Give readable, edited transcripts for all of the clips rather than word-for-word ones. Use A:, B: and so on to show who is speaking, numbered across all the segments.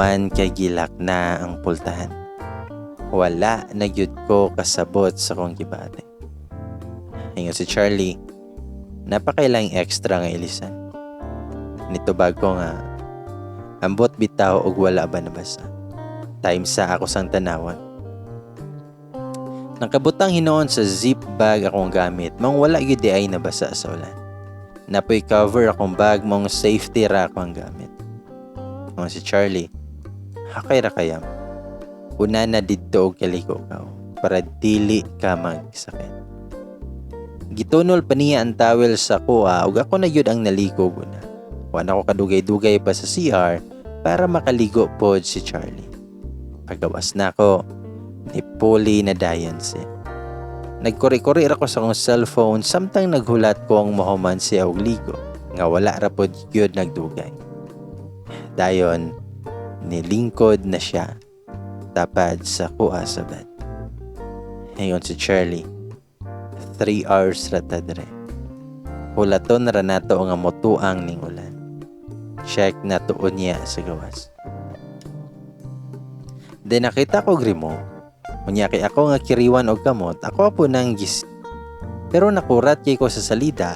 A: human kay gilak na ang pultahan. Wala na gyud ko kasabot sa kong gibate. Ingon si Charlie, napakailang extra nga ilisan. Nitubag ko nga, ambot bitaw og wala ba nabasa. Time sa ako sang tanawon. Nakabutang hinoon sa zip bag akong gamit, mang wala gyud di ay nabasa sa ulan. Napoy cover akong bag, mong safety ra akong gamit. Ingon si Charlie, hakay ra kayam. Una na didto og kaliko ka para dili ka magsakit. Gitunol pa niya ang towel sa kuha ug ako na yun ang naliko guna. Wala ko kadugay-dugay pa sa CR para makaligo pod si Charlie. Pagawas na ako, nipuli na dayon siya. Nagkuri-kuri ako sa kong cellphone samtang naghulat ko ang mahuman siya og ligo nga wala ra pod yun nagdugay. Dayon, nilingkod na siya tapad sa kuha sa bed. Ngayon si Charlie, 3 hours ra ta dire. Hulaton ra nato nga motuang ning ulan. Check na tuon niya sa gawas. Then nakita ko grimo. Unya kay ako nga kiriwan og kamot, ako po nang gis. Pero nakurat kay ko sa salida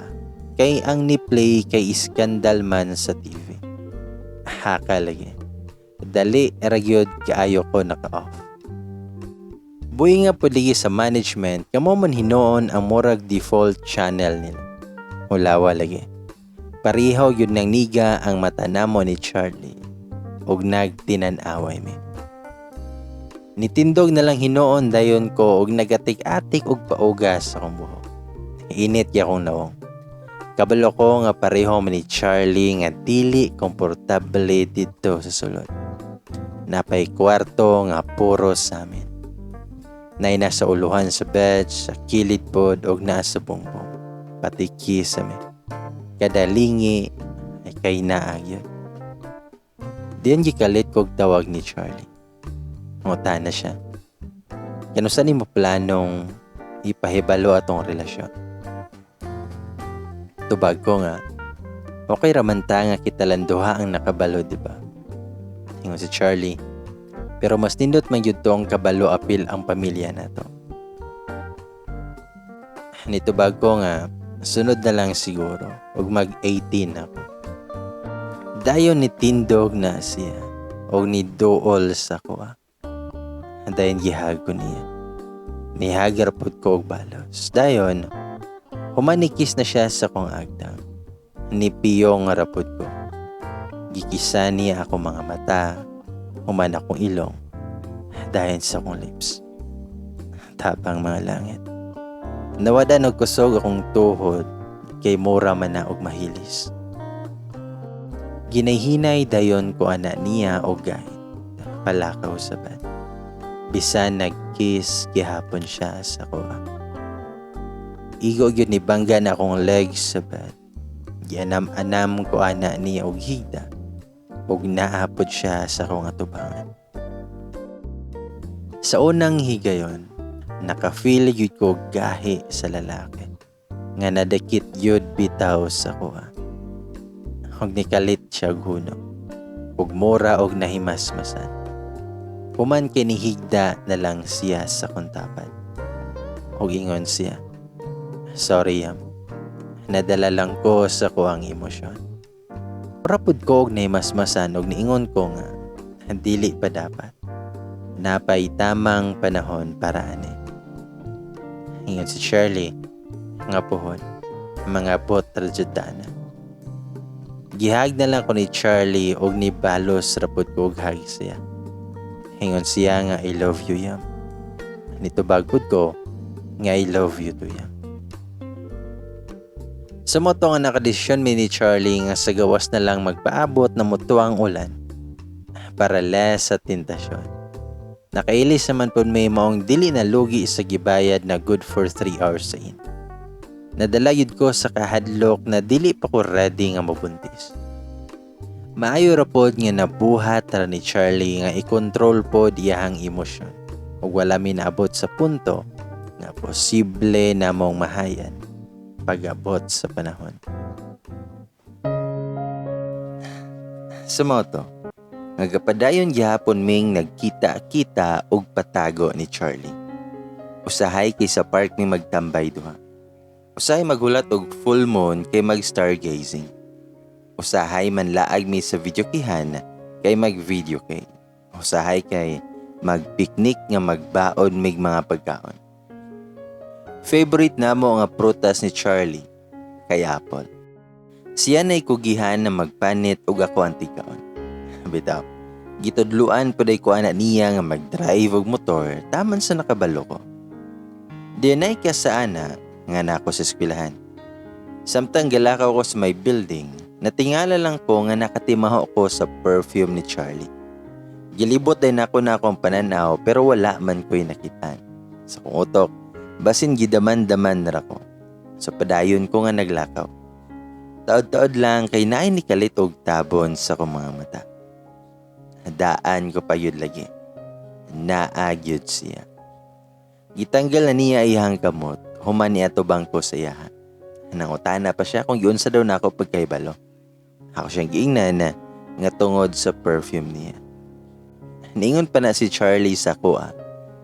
A: kay ang ni-play kay iskandal man sa TV. Haka lagi. Dali eragyod kaayo ko naka-off. Buhi nga puli sa management, kamo man hinoon ang murag default channel nila. Hulawa lagi. Parihaw yun ng niga ang mata namo ni Charlie. Og nagtinan-away mi. Nitindog na lang hinoon dayon ko og nagatik-atik og paugas sa akong buhok. Init ya akong nawong. Kabalo ko nga pareho man ni Charlie nga dili komportable dito sa sulod. Napay kwarto nga puro sa amin. Nay nasa uluhan sa bed, sa kilid pod og nasa bongbong. Pati kisame. Kada lingi ay kay naagyon. Diyan gikalit kog tawag ni Charlie. Nguta na siya. Kanusa ni mo planong ipahibalo atong relasyon? Tubag ko nga, okay ramanta nga kita landuha ang nakabalo, diba? Ingon si Charlie, pero mas nindot man yun tong kabalo apil ang pamilya nato. Nitubag ko nga, sunod na lang siguro, ug mag-18 ako. Dayon ni tindog na siya, og ni dool sa kuha. Dayon gihag ko niya. Nihagar pod ko og balos. Dayon, humanikis na siya sa kong agdang. Nipiyong nga rapod ko. Gikisa niya ako mga mata, human akong ilong, dayon sa kong lips. Tapang mga langit. Nawadan og kusog akong tuhod, kay mura man na og mahilis. Ginayhinay dayon ko ana niya og gahit, palakaw sa bed. Bisan nag-kiss gihapon siya sa kuha. Igo yun ni bangga na akong legs sa bed. Gianam-anam ko ana niya og higda. Og naapod siya sa akong atubangan. Sa unang higayon, naka-feel yun ko gahi sa lalaki. Nga nadakit yun bitaw sa kuha. Og nikalit siya guno. Og mura og nahimasmasan. Human kinihigda na lang siya sa kuntapad. Og ingon siya, sorry yam, nadala lang ko sa kuang emosyon. Rapod ko og nahimasmasan og niingon ko nga, dili pa dapat. Napay tamang panahon para ani. Ingon si Charlie, nga puhon, mga bot tradyadana. Gihag na lang ko ni Charlie og ni balos rapod ko og hag siya. Hingon siya nga I love you yam. Nitubag pod ko nga I love you to yam. Sa moto nga nakadesisyon mi ni Charlie nga sa gawas na lang magpaabot na mutuang ulan para less sa tentasyon. Nakailis naman po may maong dili na lugi sa gibayad na good for 3 hours sa in. Nadala yun ko sa kahadlok na dili pa ko ready nga mabuntis. Maayo ra pod nga nabuhat ra ni Charlie nga i-control pod iyahang emosyon ug wala mi naabot sa punto nga posible namong mahayan pag-abot sa panahon. Sa moto, Nga gapadayon gihapon ming nagkita-kita og patago ni Charlie. Usahay kay sa park mi magtambay duha. Usahay maghulat og full moon kay mag-stargazing. Usahay manlaag mi sa videokihan kay mag-video kay. Usahay kay mag-picnic nga magbaon mig mga pagkaon. Favorite namo nga prutas ni Charlie kay apple. Siya na'y kugihan na magpanit og ako ang tigaon. Bitaw, gitudluan poday ko ana niya nga mag-drive og motor taman sa nakabalo ko. Dinay ka sa ana nga nako sa eskwelahan. Samtang galakaw ko sa may building, natingala lang ko nga nakatimaho ko sa perfume ni Charlie. Gilibot din ako na akong pananaw pero wala man ko'y nakitan. Sa kong utok, basin gidaman-daman na ako. So padayon ko nga naglakaw. Taod-taod lang kay naay ni kalit og tabon sa kong mga mata. Daan ko pa yun lagi. Naagyod siya. Gitanggal na niya iyang kamot, human niya to bangko sa iyaha. Nangutana pa siya kung yun sa daw na ako pagkaibalo. Ako siyang giingnan nga tungod sa perfume niya. Niingon pa na si Charlie sa kuha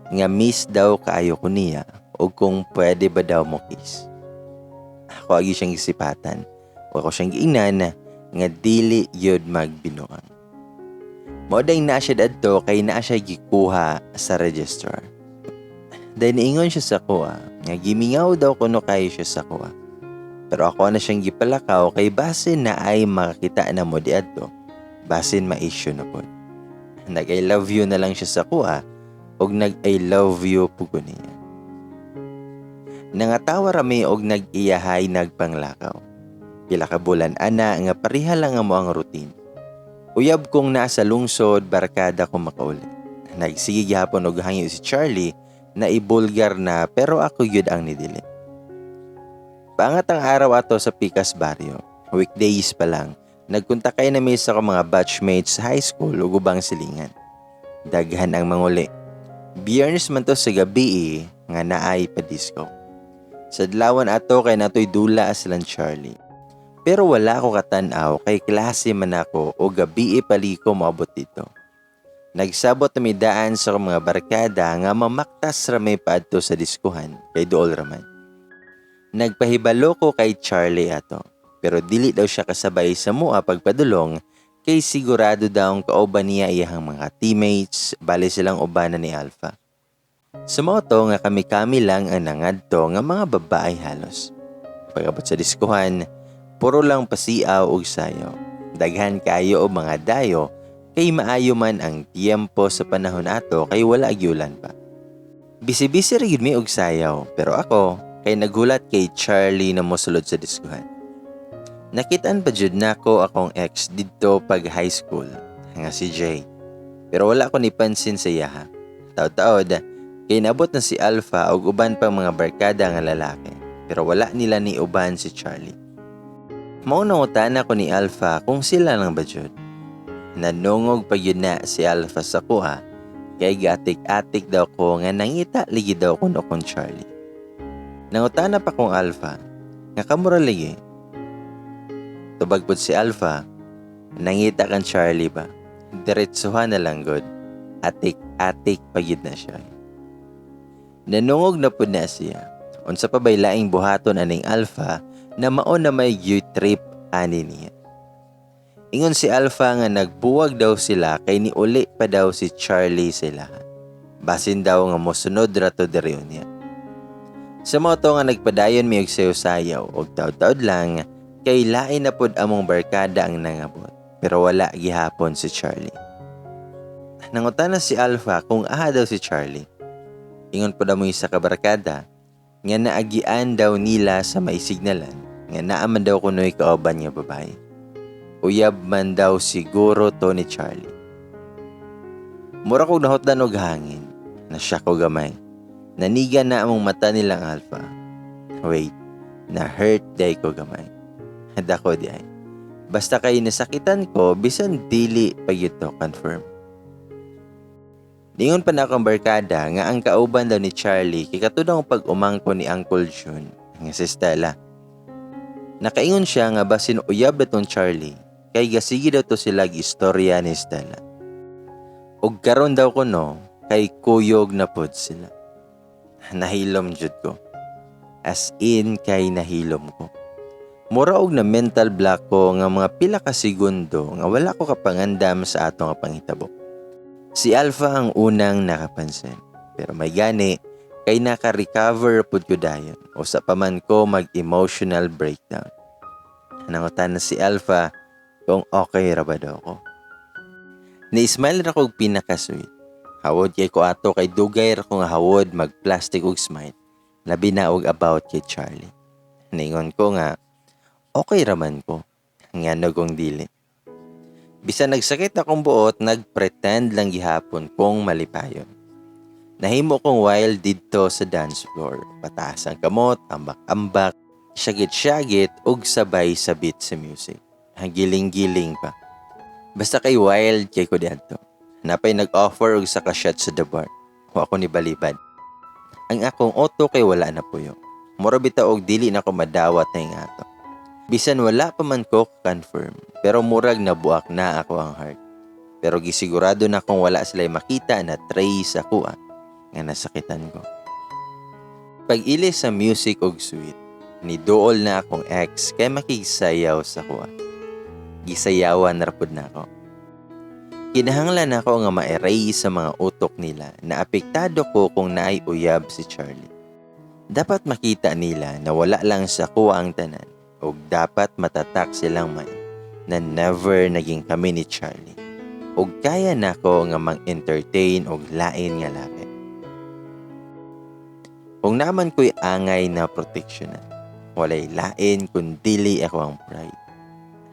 A: nga miss daw kaayo ko niya o kung pwede ba daw mo kiss. Ako agi siyang isipatan. O ako siyang giingnan nga dili yod magbinuang. Moday na siya dadto kay na siya gikuha sa registrar. Dahil niingon siya sa kuha nga gimingaw daw kuno kayo siya sa kuha. Pero ako na siyang gipalakaw kay basin na ay makakita na mo di adto. Basin ma-issue na po. Nag-I love you na lang siya sa kuha og nag-I love you pugo niya. Nangatawa rami og nag-iyahay nagpanglakaw. Pila ka bulan ana nga pareha lang mo ang routine. Uyab kong nasa lungsod barkada ko makauli. Nagsige gihapon og hangyo si Charlie na ibulgar na pero ako yun ang nidili. Pangat ang araw ato sa Picas Barrio. Weekdays pa lang. Nagkontakay na mi sa mga batchmates sa high school ug ubang silingan. Daghan ang manguli. Biyernes man to sa gabi nga naay pa disco. Sa adlawan ato kay natoy dula silang Charlie. Pero wala ko katanaw kay klase man ako o gabi pali ko maabot dito. Nagsabot na may daan sa mga barkada nga mamaktas ramay paadto sa diskuhan kay dool raman. Nagpahibalo ko kay Charlie ato pero dili daw siya kasabay sa mua pagpadulong kay sigurado daw ang kauban niya iyang mga teammates bali silang ubanan ni Alpha. Sa moto nga kami-kami lang ang nangadto nga mga babae halos. Pag-abot sa diskuhan, puro lang pasiaw og sayo. Daghan kayo o mga dayo kay maayo man ang tiyempo sa panahon ato kay wala agyulan pa. Bisi-bisi rin mi og sayaw pero ako kay nagulat kay Charlie na mosulod sa diskuhan. Nakitaan pa jud nako akong ex didto pag high school nga si Jay. Pero wala ko ni pansin sa iya. Taod-taod kay nabot na si Alpha og uban pang mga barkada nga lalaki pero wala nila ni uban si Charlie. Maunang-utana ko ni Alpha kung sila lang ba jud. Nanungog pa yun na si Alpha sa kuha kay gatik-atik daw ko nga nangita ligi daw kuno kong Charlie. Nangutana pa kong Alpha nga kamura ligi. Tubag po si Alpha, nangita kang Charlie ba? Diretsuhan na lang god. Atik-atik pa yun na siya. Nanungog na po na siya. Unsa pa bay laing buhaton aning Alpha na mao na may trip ani niya. Ingon si Alpha nga nagbuwag daw sila kay niuli pa daw si Charlie sila. Basin daw nga mosunod rato diri niya. Sa moto nga nagpadayon mi og sayo-sayaw og taud-taud lang kay lain na pod among barkada ang nangabot pero wala gihapon si Charlie. Nangutana si Alpha kung aha daw si Charlie. Ingon po daw mo isa ka barkada nga naagian daw nila sa may signalan nga naaman daw kunoy kauban nga babae. Uyab man daw siguro to ni Charlie. Mura kong nahotdan og hangin na siya ko gamay. Naniga na among mata nilang Alpha. Wait, na-hurt day ko gamay. Dako di ay. Basta kay nasakitan ko, bisan dili pa yun to confirm. Ningon pa na akong barkada nga ang kauban daw ni Charlie kay katudang pag-umangko ni Uncle June nga si Stella. Nakaingon siya nga basin uyab na tong Charlie kay gasigi daw to sila istorya ni Stella. ug karon daw ko no, kay kuyog na pod sila. Nahilom jud ko. As in kay nahilom ko. Mura og na mental block ko nga mga pila ka segundo nga wala ko kapangandam sa ato nga panghitabo. Si Alpha ang unang nakapansin. Pero may gani, kay naka-recover pud ko dayon o sa paman ko mag-emotional breakdown. Nangutan na si Alpha kung okay ra ba daw ko. Ni-smile ra kog pinaka-sweet. Hawod kay ko ato kay dugay ra ko nga hawod mag-plastic og smile. Labi na og about kay Charlie. Ningon ko nga, okay raman ko. Ngano kong dili. Bisan nagsakit akong buot, nagpretend lang gihapon kong malipayon. Nahimo kong wild dito sa dance floor. Pataas ang kamot, ambak-ambak, syagit-syagit, ug sabay sabit sa music. Giling-giling pa. Basta kay wild kay ko dito. Napay nag-offer og sa ka-shot sa the bar. O ako ni balibad. Ang akong auto kay wala na puyo. Mura bitaw og dili na ko madawat na yung ato. Bisan wala pa man ko confirm, pero murag nabuak na ako ang heart. Pero gisigurado na kung wala sila makita na trace ako nga nasakitan ko. Pag-ilis sa music og sweet, niduol na akong ex kay makigsayaw sa kuha. Gisayawan ra pud na ako. Kinahanglan ako nga ma-erase sa mga utok nila na apektado ko kung naay uyab si Charlie. Dapat makita nila na wala lang sa kuha ang tanan o dapat matatak silang man na never naging kami ni Charlie o kaya na ako nga mang-entertain o lain nga laki. Kung naman ko'y angay na proteksyonan, walay lain kundili ako ang pride.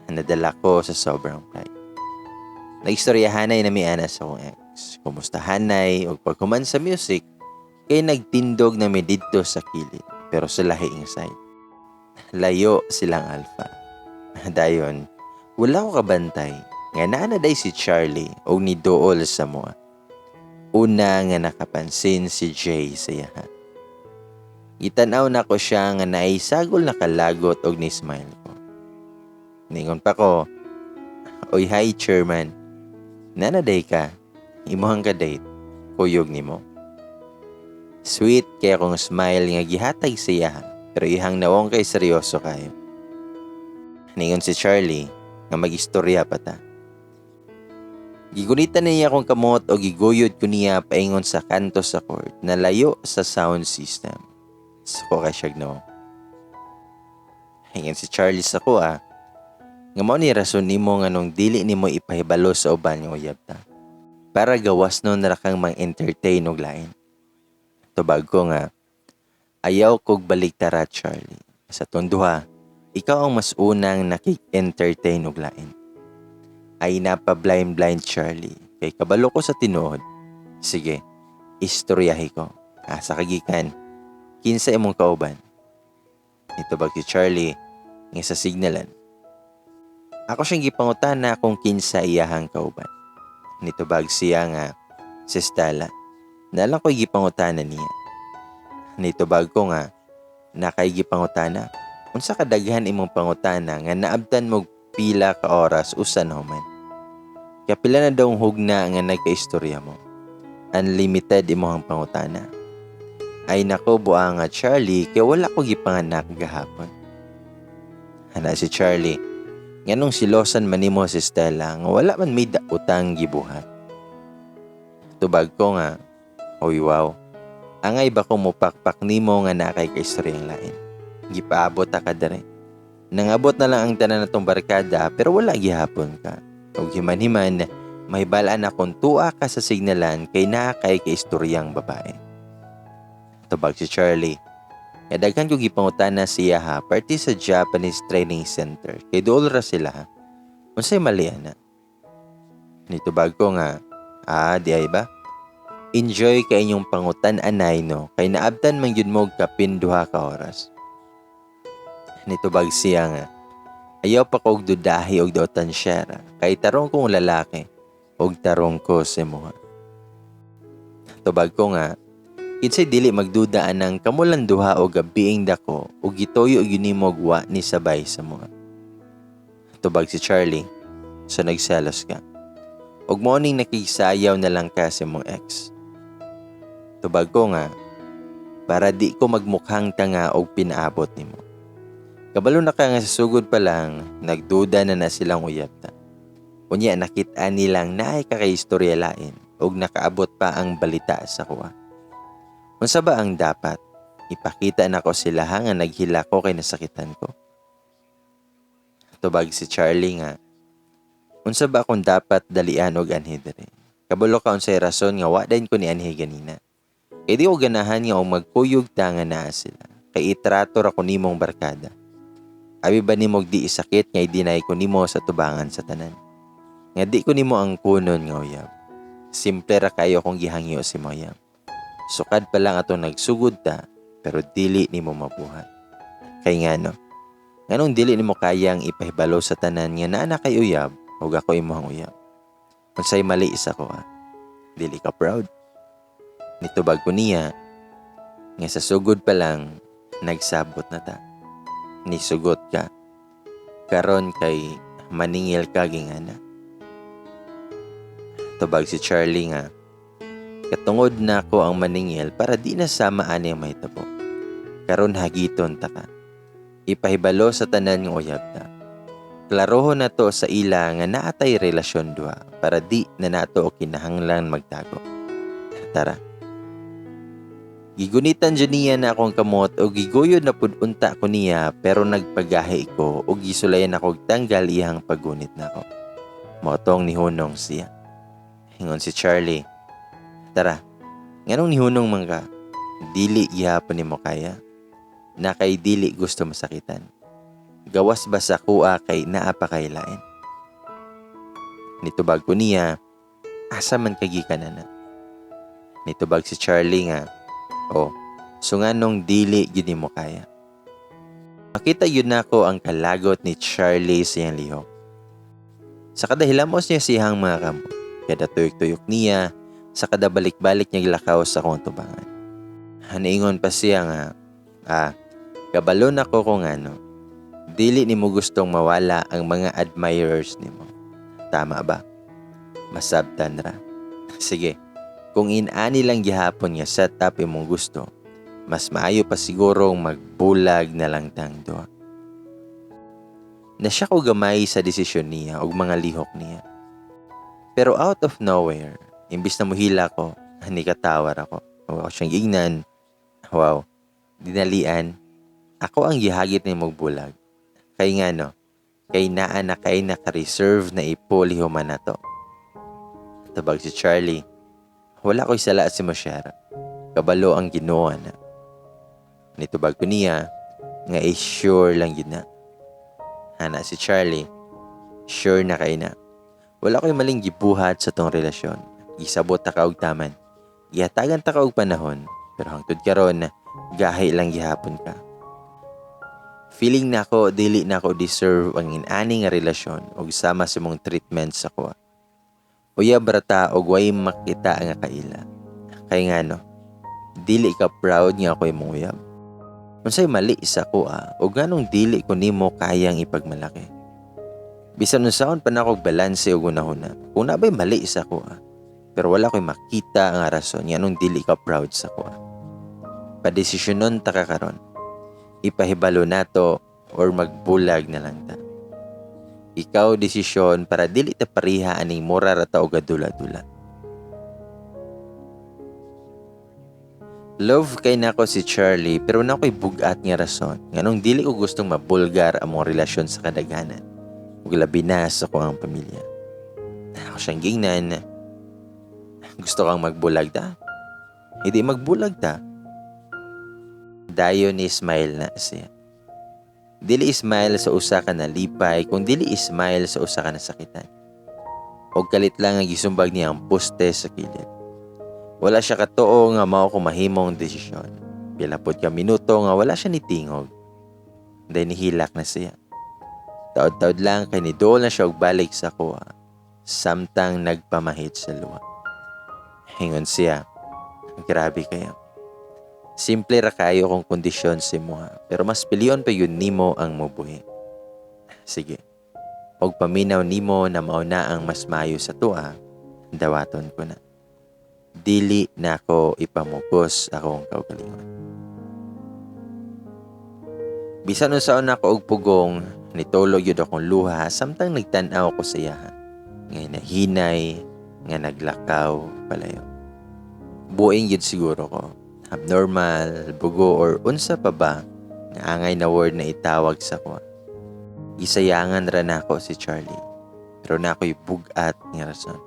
A: Nadala ko sa sobrang pride. Nagistoryahanay na miana sa akong ex. Kumustahanay o pagkuman sa music, kay nagtindog na mi dito sa kilid pero sa lahing side. Layo silang Alpha. Dayon, wala ko kabantay nga naanaday si Charlie o nidool sa mua. Una nga nakapansin si Jay sa yaha. Gitanaw na ko siya nga naisagol na kalagot og ni smile ko. Ningon pa ko, "Oy, hi chairman. Nanaday ka? Imuhang ka date. Kuyog nimo." Sweet kaya akong smile nga gihatag sa yaha. Pero ihang nawong kay seryoso kayo. Ningon si Charlie nga mag-istorya pa ta. Gigunitan niya akong kamot o giguyod ko niya paingon sa kanto sa court na layo sa sound system. So ko kay siyag no. Hingan si Charlie sa ko nga mao ni rason nimo nga nung dili nimo ipahibalo sa uban nga uyab ta. Para gawas nun ra kang mang-entertain og lain. Tubag ko nga, ayaw kog baliktara Charlie. Sa tunduha, ikaw ang mas unang nakik-entertain og lain. Ay napa-blind Charlie. Kay kabalo ko sa tinuod. Sige, istoryahi ko. Sa kagikan, kinsa imong kauban. Itubag si Charlie nga sa signalan. Ako siyang gipangutana kung kinsa iyahang kauban. Nitubag siya nga si Stella. Nalang ko'y gipangutana niya. Nitubag ko nga nakay gipangutana. Unsa kadaghan imong pangutana nga naabtan mo pila ka oras usan human. Kapila na daw hugna nga nagkaistorya mo. Unlimited imong pangutana. Ay nako buang nga Charlie kay wala ko gipanganak gahapon. Hana si Charlie. Nganong silosan man nimo si Stella nga wala man may utang gibuhat. Tubag ko nga, "Oy wow, angay ba ko mupakpak nimo nga nakay kaistoryang lain. Gipaabot ta ka dere. Nangabot na lang ang tanan natong barkada pero wala gihapon ka. Ug himan-himan, may balaan akong tuwa ka sa signalan kay nakay kaistoryang babae." Tubag si Charlie. Daghan ko gipangutana siya party sa Japanese Training Center. Kay dool ra sila unsay mali ana. Nitubag ko nga, di ay ba? Enjoy kay inyong pangutan-anay no, kay naabtan man yun mo kapin duha ka oras. Nitubag siya nga, ayaw pa ko og dudahi og dautan siya ra, kay tarong kong lalaki, og tarong ko si muha. Tubag ko nga, kinsay dili magdudaan ng kamulan duha o gabiing dako o gitoyo ginimog wa ni sabay sa mga. Tubag si Charlie, so nagselos ka. ug mao ning nakisayaw na lang ka sa imong ex. Tubag ko nga, para di ko magmukhang tanga og pinaabot nimo. Kabalo na ka nga sa sugod pa lang, nagduda na silang uyab ta. Unya nakita nilang naay kakaistorya lain ug nakaabot pa ang balita sa kuha. Unsa ba ang dapat? Ipakita na ko sila nga naghila ko kay nasakitan ko. Tubag si Charlie nga, unsa ba akong dapat dalian og anhi diri? Kabalo ka unsay rason nga wa dayon ko ni anhi ganina. Kay di ko ganahan nga og magkuyog ta nga naa sila. Kay itrato ra ko nimong barkada. Abi ba nimo di isakit nga i-deny ko nimo sa tubangan sa tanan? Nga di ko nimo ang kunon nga uyab. Simple ra kayo kung gihangyo si Moyam. Sukad pa lang atong nagsugod ta, pero dili nimo mabuhat. Kay ngano? Nganong dili nimo kayang ipahibalo sa tanan nga naa na kay uyab ug ako imong uyab? Unsay mali isa ko Dili ka proud? Nitubag ko niya nga sa sugod pa lang nagsabot na ta. Nisugot ka. Karon kay maningil ka gingana. Tubag si Charlie nga, katungod na ko ang maningil para di na sama ani ang mahitabo. Karon hagiton ta ka. Ipahibalo sa tanan ng uyab ta. Klarohon na to sa ila nga naatay relasyon duha para di na nato o kinahanglan magtago. Tara. Gigunitan dyan niya na akong kamot o giguyod na pudunta ko niya pero nagpagahi ko o gisulayan ako tanggal iyang paggunit na ako. Motong nihunong siya. Hingon si Charlie, tara, nganong nihunong man ka? Dili gihapon ni mo kaya? Na kay dili gusto masakitan. Gawas ba sa kuha kay naapakailain? Nitubag ko niya, asa man kagikan na. Nitubag si Charlie nga, so nga nung dili yun mo kaya. Makita yun na ko ang kalagot ni Charlie sa iyang lihok. Sa kadahilamos niya siyang mga kamot, kada tuyok-tuyok niya, sa kada balik-balik niya lakaw sa kong tubangan. Haniingon pa siya nga, kabalo na ko kung ano, dili ni mo gustong mawala ang mga admirers ni mo. Tama ba? Masabtan ra. Sige. Kung inani lang gihapon nga setup imong gusto, mas maayo pa sigurong magbulag na lang tang duha. Na siya ko gamay sa desisyon niya o mga lihok niya. Pero out of nowhere, imbis na muhila ko, nikatawar ako. Ako siyang ignan. Wow, dinalian. Ako ang gihagit ni magbulag. Kay nga no, kay naa na kay naka-reserve na ipulihuman na to. Tabag si Charlie, wala ko'y sala si Moshera. Kabalo ang ginawa na. Nitubag ko niya, nga sure lang yun na. Hana si Charlie, sure na kayo na. Wala ko'y maling gibuhat sa tong relasyon. Gisabot ta kaog taman. Gihatagan ta kaog panahon, pero hangtod karon gahi lang gihapon ka. Feeling na ako, dili na ako deserve ang inani nga relasyon o sama sa mong treatment sa ko. Uyab rata og way makita nga kaila. Kay nga no, dili ka proud nga ako imong uyab. Unsay mali sa ko o ganong dili ko nimo kayang ipagmalaki. Bisan unsaon pa nako balanse og unahuna. Kung nabay mali sa ko pero wala ko'y makita nga rason nga nung dili ka proud sa ko. Padesisyonon ta ka karon. Ipahibalo nato or magbulag na lang ta. Ikaw desisyon para dili ta pareha aning mura ra ta og adula-dula. Love kay nako si Charlie pero nako'y bugat nga rason nganong dili ko gustong mabulgar among relasyon sa kadaghanan ug labi na sa akong pamilya. Ako siyang gingnan. Gusto kang magbulag ta? Hindi magbulag ta. Dayon ni smile na siya. Dili smile sa usa ka na lipay kung dili smile sa usa ka na sakitan. Og kalit lang ang gisumbag niya ang poste sa kilid. Wala siya katuo nga mao ko mahimong desisyon. Pila pod ka minuto nga wala siya nitingog. Dahil nihilak na siya. Taod-taod lang kay nidol na siya og balik sa kuha. Samtang nagpamahit sa luwa. Hingon siya, grabe kayo. Simple ra kayo kung kondisyon si mo pero mas pilyon pa yun nimo ang mubuhi. Sige, og paminaw nimo na mao na ang mas maayo sa tuwa, dawaton ko na. Dili na ako ipamugos akong kaugalingon. Bisan unsaon ako og pugong, nitulog yun akong luha samtang nagtan-aw ko sa iyaha. Ngay nahinay, nga naglakaw palayo. Buing yun siguro ko. Abnormal, bugo or unsa pa ba nga angay na word na itawag sa ko. Gisayangan ra nako si Charlie. Pero na ako'y bugat nga rason.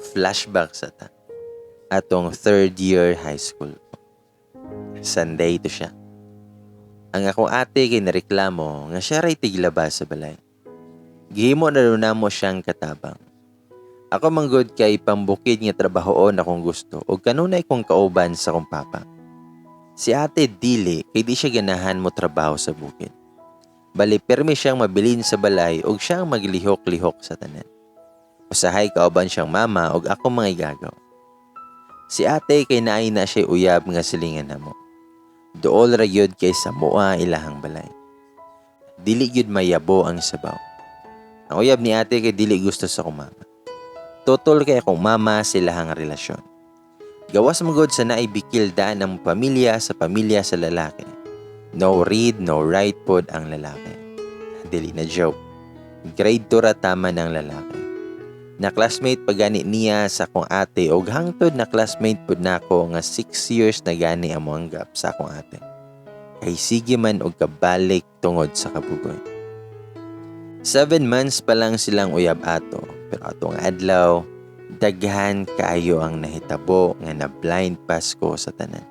A: Flashback sa ta. Atong third year high school. Sunday to siya. Ang akong ate kay nareklamo nga siya ray tiglaba sa balay. Gihimo na rin mo siyang katabang. Ako manggod kay pambukid nga trabahoon akong gusto o kanunay kong kauban sa kong papa. Si ate dili kay di siya ganahan mo trabaho sa bukid. Bali permi siyang mabilin sa balay o siyang maglihok-lihok sa tanan. Usahay kauban siyang mama o ako mga igagaw. Si ate kay naay na siya uyab nga silingan namo. Dool ra gyud kay sa moa ilahang balay. Dili gyud mayabo ang sabaw. Ang uyab ni ate kay dili gusto sa akong mama. Totol kay akong mama silahang relasyon. Gawas magod sa naibikilda ng pamilya sa lalaki. No read, no write pod ang lalaki. Dili na joke. Grade 2 ra tama ng lalaki. Na classmate pa gani niya sa akong ate o hangtod na classmate pod nako nga 6 years na gani among gap sa akong ate. Kay sige man og kabalik tungod sa kabugoy. 7 months pa lang silang uyab ato, pero atong adlaw daghan kaayo ang nahitabo nga na blind pass ko sa tanan.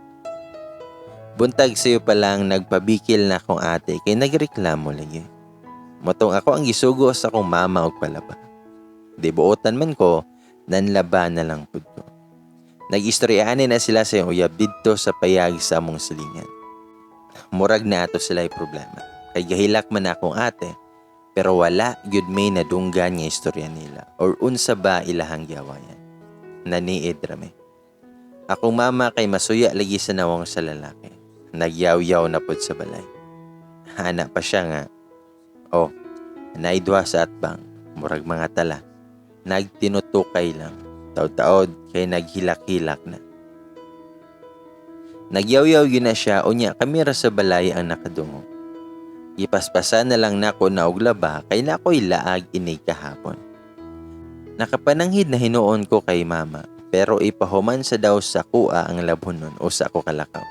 A: Buntag sayo pa lang nagpabikil na akong ate kay nagreklamo lagi. Motong ako ang gisugo sa akong mama og palaba. Di buotan man ko, nanlaba na lang pud ko. Nag-istoryahanin na sila sa uyab didto sa payag sa among silingan. Murag na ato sila'y problema. Kay gahilak man akong ate, pero wala gyud may nadunggan nga istorya nila or unsa ba ilahang giawayan. Naniid rame. Akong mama kay masuya lagi sa nawong sa lalaki. Nagyaw-yaw na pud sa balay. Hana pa siya nga. Oh, naidwa sa atbang. Murag mga tala. Nagtinutukay lang. Taod-taod kay naghilak-hilak na. Nagyaw-yaw yun na siya unya kami ra sa balay ang nakadungog. Ipaspasan na lang nako na og laba kay nako'y laag inig kahapon. Nakapananghid na hinuon ko kay mama pero ipahuman sa daw sa kuha ang labhonon o sa ako kalakaw.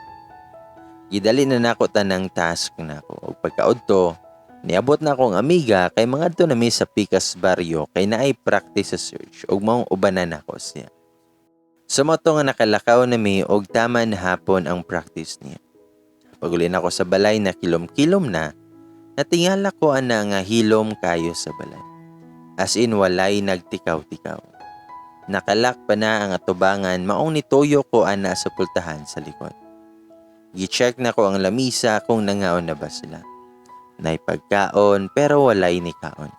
A: Gidali na nako tanang task nako og pagkaudto niabot na akong amiga kay mga adto nami sa Picas Barrio kay naay practice sa search ug maong ubanan nako siya. Sumoto nga nakalakaw nami og tama na hapon ang practice niya. Pagulin ako sa balay na kilom-kilom na, natingala ko ana nga hilom kayo sa balay. As in walay nagtikaw-tikaw. Nakalak pa na ang atubangan maong nituyo ko ana sa pultahan sa likod. Gi-check na ko ang lamisa kung nangaon na ba sila. Nay pagkaon pero walay ni kaon.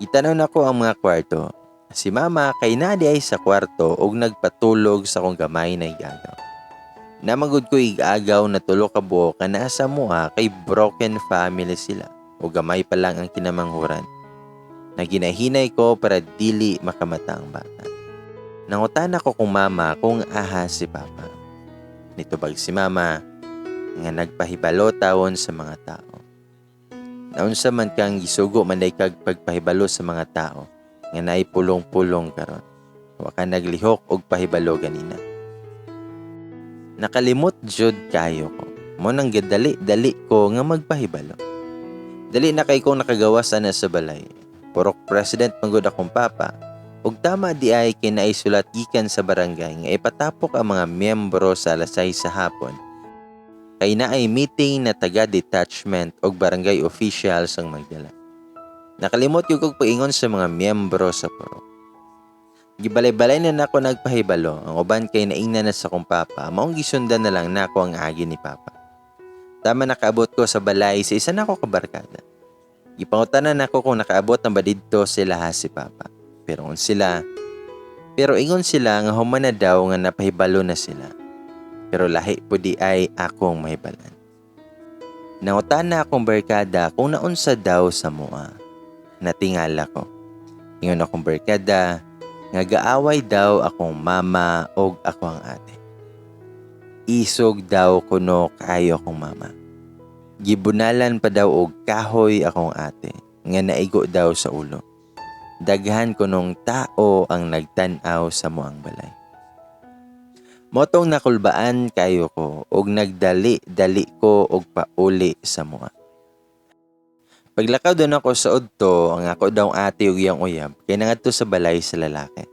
A: Itanaw na ko ang mga kwarto. Si mama kay nadi ay sa kwarto og nagpatulog sa kong gamay na igagaw. Namagod ko igagaw na tulo ka buok ka nasa mua kay broken family sila o gamay pa lang ang kinamanghuran. Naginahinay ko para dili makamata ang bata. Nangutan ako kung mama kung aha si papa. Nitubag si mama nga nagpahibalo tawon sa mga tao. Naunsa man kang gisugo manday kag pagpahibalo sa mga tao nga naay pulong-pulong karon. Wa ka naglihok og pahibalo ganina. Nakalimot jud kayo ko. Mo nang gadali-dali ko nga magpahibalo. Dali na kay kong nakagawas na sa balay. Purok president manggod akong papa. Ug tama di ay kinaisulat gikan sa barangay nga ipatapok ang mga miyembro sa alas 6 sa hapon. Kay naay meeting na taga-detachment og barangay officials ang magdala. Nakalimot yung kong paingon sa mga miyembro sa purok. Gibalay-balay na nako nagpahibalo. Ang uban kay naingnan na sa kong papa. Maong gisundan na lang nako ang agi ni papa. Tama nakaabot ko sa balay sa isa nako kabarkada. Gipangutanan nako kung nakaabot na ba didto sila ha si papa. Pero ingon sila nga human na daw nga napahibalo na sila. Pero lahi po di ay akong mahibalan. Nangutan na akong barkada kung naunsa daw sa mua. Natingala ko. Ingon akong barkada nga gaaway daw akong mama og ako ang ate. Isog daw kuno kaayo akong mama. Gibunalan pa daw og kahoy akong ate nga naigo daw sa ulo. Daghan kunong tao ang nagtan-aw sa moang balay. Motong nakulbaan kayo ko og nagdali-dali ko og pauli sa mua. Paglakaw doon ako sa udto, ang ako daw ate ug iyang uyab kay nangadto sa balay sa lalaki.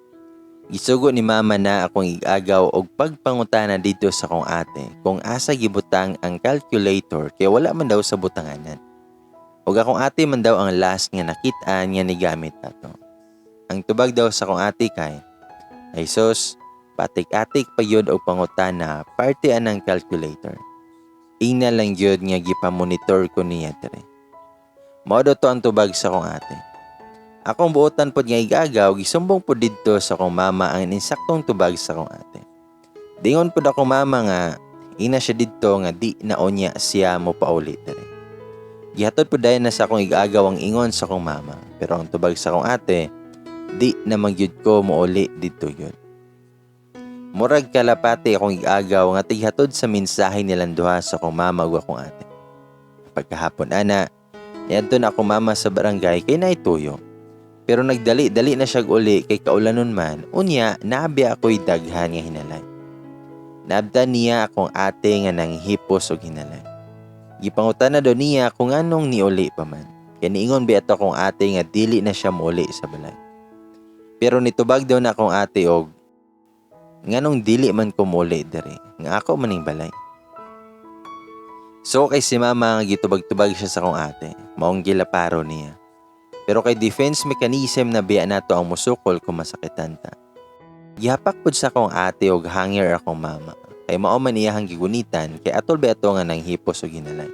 A: Gisugo ni mama na akong igagaw og pagpangutana dito sa akong ate kung asa gibutang ang calculator kay wala man daw sa butanganan. Ug akong ate man daw ang last nga nakit-an nga ni gamit nato. Ang tubag daw sa akong ate kay, ay sus, patik-atik pa yun og pangutana parte anang calculator. Ina lang yun nga gipamonitor ko niya dere. Mao daw to ang tubag sa akong ate. Akong buotan pod nga igagaw, gisumbong pod didto sa akong mama ang insaktong tubag sa akong ate. Dingon pod akong mama nga ina siya didto nga di na onya siya mo pauli dere. Gihatod pod dayon na sa akong igagaw ang ingon sa akong mama, pero ang tubag sa akong ate, di na magyud ko mouli didto yun. Murag kalapati akong igagaw nga tighatod sa mensahe nilang duha sa akong mama ug akong ate. Pagkahapon ana, niadto na akong mama sa barangay kay naituyo. Pero nagdali-dali na siya uli kay kaulanon man, unya nabi ako'y daghan nga hinalay. Naabdan niya akong ate nga nanghipos og hinalay. Gipangutan na daw niya kung anong niuli pa man. Kaya niingon bi ato akong ate nga dili na siya muli sa balay. Pero nitubag daw na akong ate og nganong dili man ko muli dere, nga ako maning balay. So kay si mama nga gitubag-tubag siya sa akong ate, maong gilaparo niya. Pero kay defense mechanism na biya nato ang musukol kung masakitan ta. Gihapak pod sa akong ate og hanger akong mama. Kay mao man iyahang gigunitan kay atol ba ato nga nanghipos og hinalay.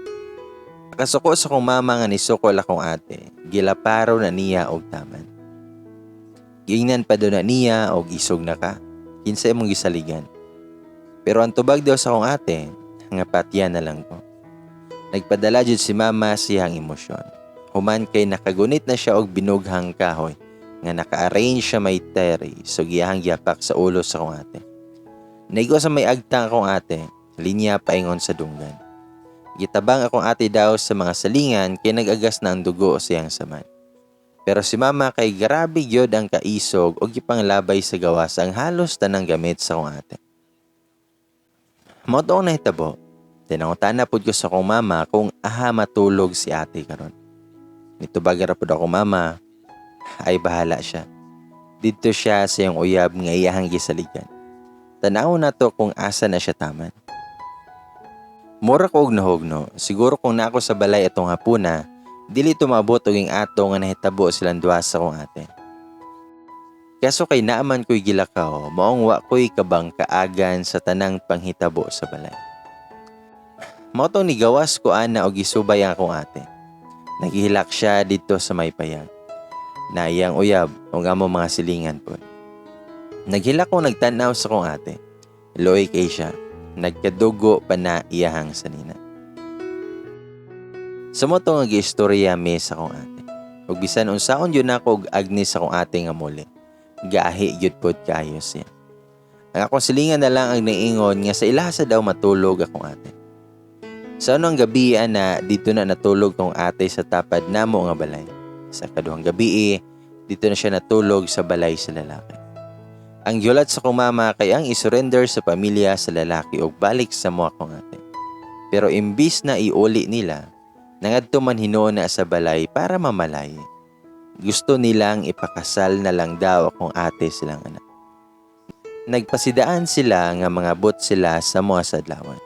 A: Nakasuko sa akong mama nga nisukol akong ate, gilaparo na niya og taman. Giingnan pa do na niya og isog na ka. Kinsa imong gisaligan. Pero ang tubag daw sa akong ate, nga patya na lang ko. Nagpadala jud si mama siyang emosyon. Human kay nakagunit na siya og binughang kahoy nga naka-arrange siya may terry so giyahang giyapak sa ulo sa akong ate. Naigo sa may agtang akong ate, linya paingon sa dunggan. Gitabang akong ate daw sa mga salingan kay nag-agas na ang dugo siyang saman. Pero si mama kay grabe gyud ang kaisog og gipanglabay sa gawas ang halos tanang gamit sa akong ate. Mao na nahitabo. Tinangutan pud ko sa akong mama kung aha matulog si ate karon. Nitubag ra pud ako mama, ay bahala siya. Dito siya sa iyang uyab nga iyahang gisaligan. Tanaw na to kung asa na siya taman. Mura ko og nahugno, siguro kung na ako sa balay atong hapuna, dili tumabot og ing ato nga nahitabo silang duha sa akong ate. Kaso kay naaman ko'y gilakaw, maong wa ko'y kabang kaagan sa tanang panghitabo sa balay. Maotong nigawas ko ana og gisubay ang akong ate. Naghihilak siya dito sa may payag. Na iyang uyab o amo mga silingan po. Naghilak ko nagtanaw sa kong ate. Loy kay siya. Nagkadugo pa na iyahang sanina. Sumoto nga giistorya mi sa kong ate. Ug bisan unsaon yun ako og agnis sa kong ate nga muli. Gahi yun pod kayo siya. Ang akong silingan na lang ang naingon nga sa ilasa daw matulog akong ate. Sa unang gabi na dito na natulog kong ate sa tapad namo nga balay. Sa kaduhang gabi dito na siya natulog sa balay sa lalaki. Ang yulat sa kong mama kay ang isurrender sa pamilya sa lalaki og balik sa mo akong ate. Pero imbis na iuli nila, nangadto man hinuon na sa balay para mamalay. Gusto nilang ipakasal na lang daw akong ate silang anak. Nagpasidaan sila nga mga bot sila sa mga sadlawan.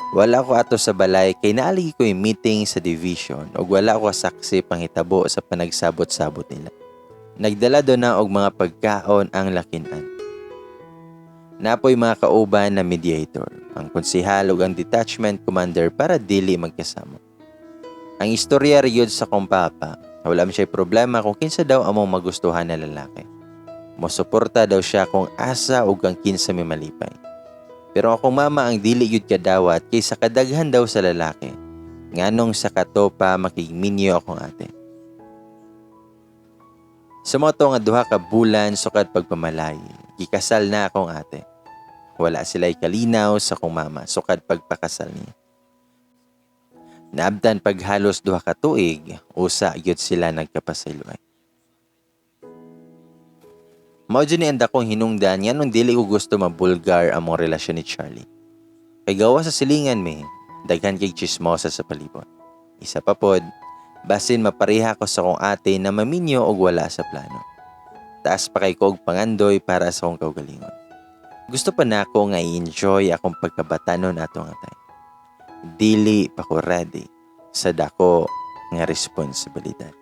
A: Wala ko ato sa balay kay naaligi ko yung meeting sa division o wala ko saksi panghitabo sa panagsabot-sabot nila. Nagdala doon na og mga pagkaon ang lakinan. Napoy mga kauban na mediator, ang konsehal ug ang detachment commander para dili magkasama. Ang istorya riyod sa kong papa, wala man siya problema kung kinsa daw among magustuhan na lalaki. Mosuporta daw siya kung asa ug ang kinsa may malipay. Pero akong mama ang dili yun kadawat kaysa kadaghan daw sa lalaki. Nganong sa kato pa makigminyo akong ate. Sa mga to nga duha ka bulan sukad pagpamalay, gikasal na akong ate. Wala sila'y kalinaw sa akong mama sukad pagpakasal niya. Naabdan pag halos duha ka tuig, usa gyud sila nagkapasayloy. Mao dyan ni anda kong hinungdan nga nung dili ko gusto mabulgar among relasyon ni Charlie. Kay gawa sa silingan mi, daghan kay chismosa sa palibot. Isa pa pod, basin mapareha ko sa kong ate na maminyo og wala sa plano. Taas pa kay ko og pangandoy para sa akong kaugalingon. Gusto pa na ako nga i-enjoy akong pagkabatanon ato nga tay. Dili pa ko ready sa dako nga responsibilidad.